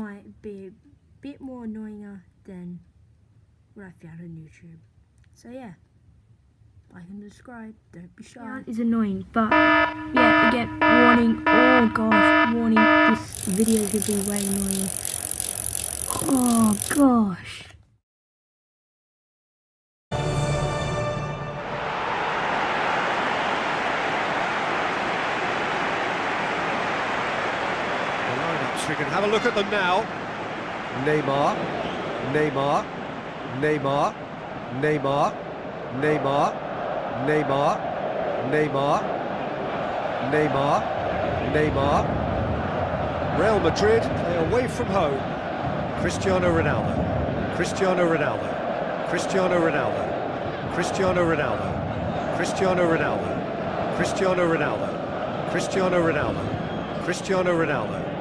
might be a bit more annoyinger than what I found on YouTube. So yeah, like and subscribe, don't be shy. It's annoying, but yeah, again, warning, oh gosh, warning, this video is going to be way annoying. Oh gosh. We can have a look at them now. Neymar, Neymar, Neymar, Neymar, Neymar, Neymar, Neymar, Neymar, Neymar. Real Madrid play away from home. Cristiano Ronaldo, Cristiano Ronaldo, Cristiano Ronaldo, Cristiano Ronaldo, Cristiano Ronaldo, Cristiano Ronaldo, Cristiano Ronaldo, Cristiano Ronaldo.